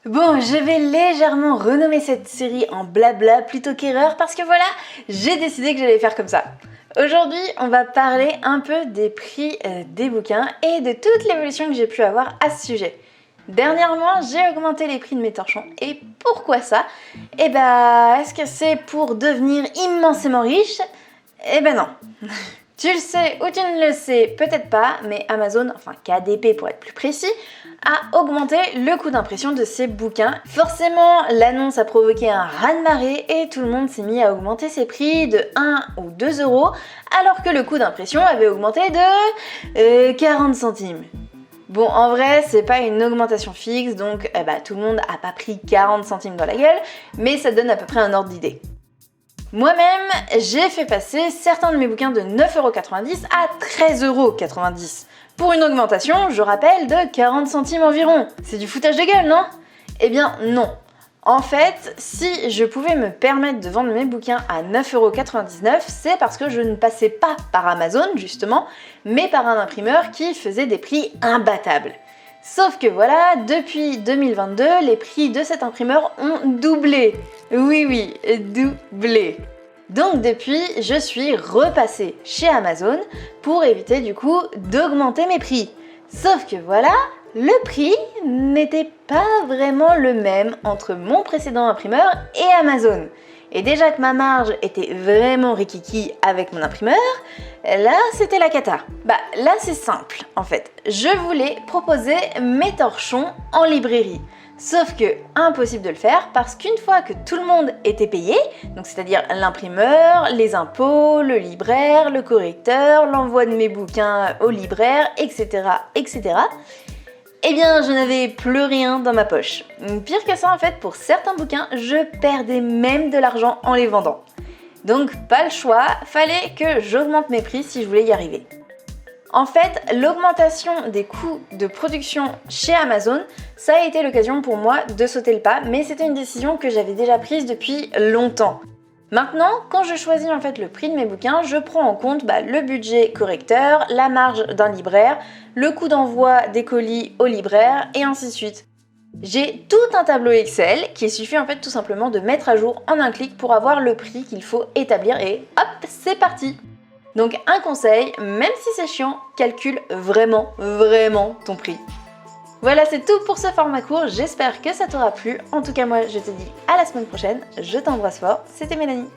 Bon, je vais légèrement renommer cette série en blabla plutôt qu'erreur parce que voilà, j'ai décidé que j'allais faire comme ça. Aujourd'hui, on va parler un peu des prix des bouquins et de toute l'évolution que j'ai pu avoir à ce sujet. Dernièrement, j'ai augmenté les prix de mes torchons et pourquoi ça? Eh ben, est-ce que c'est pour devenir immensément riche? Eh ben non. Tu le sais ou tu ne le sais peut-être pas, mais Amazon, enfin KDP pour être plus précis, a augmenté le coût d'impression de ses bouquins. Forcément, l'annonce a provoqué un raz-de-marée et tout le monde s'est mis à augmenter ses prix de 1 ou 2 euros, alors que le coût d'impression avait augmenté de 40 centimes. Bon, en vrai, c'est pas une augmentation fixe, donc tout le monde a pas pris 40 centimes dans la gueule, mais ça donne à peu près un ordre d'idée. Moi-même, j'ai fait passer certains de mes bouquins de 9,90€ à 13,90€ pour une augmentation, je rappelle, de 40 centimes environ. C'est du foutage de gueule, non? Eh bien non. En fait, si je pouvais me permettre de vendre mes bouquins à 9,99€, c'est parce que je ne passais pas par Amazon, justement, mais par un imprimeur qui faisait des prix imbattables. Sauf que voilà, depuis 2022, les prix de cet imprimeur ont doublé. Oui, doublé. Donc depuis, je suis repassée chez Amazon pour éviter du coup d'augmenter mes prix. Sauf que voilà, le prix n'était pas vraiment le même entre mon précédent imprimeur et Amazon. Et déjà que ma marge était vraiment rikiki avec mon imprimeur, là c'était la cata. Là c'est simple en fait. Je voulais proposer mes torchons en librairie. Sauf que impossible de le faire parce qu'une fois que tout le monde était payé, donc c'est-à-dire l'imprimeur, les impôts, le libraire, le correcteur, l'envoi de mes bouquins au libraire, etc., eh bien, je n'avais plus rien dans ma poche. Pire que ça, en fait, pour certains bouquins, je perdais même de l'argent en les vendant. Donc, pas le choix, fallait que j'augmente mes prix si je voulais y arriver. En fait, l'augmentation des coûts de production chez Amazon, ça a été l'occasion pour moi de sauter le pas, mais c'était une décision que j'avais déjà prise depuis longtemps. Maintenant, quand je choisis en fait le prix de mes bouquins, je prends en compte le budget correcteur, la marge d'un libraire, le coût d'envoi des colis au libraire et ainsi de suite. J'ai tout un tableau Excel qu'il suffit en fait tout simplement de mettre à jour en un clic pour avoir le prix qu'il faut établir et hop, c'est parti! Donc un conseil, même si c'est chiant, calcule vraiment ton prix. Voilà, c'est tout pour ce format court, j'espère que ça t'aura plu. En tout cas, moi, je te dis à la semaine prochaine. Je t'embrasse fort, c'était Mélanie.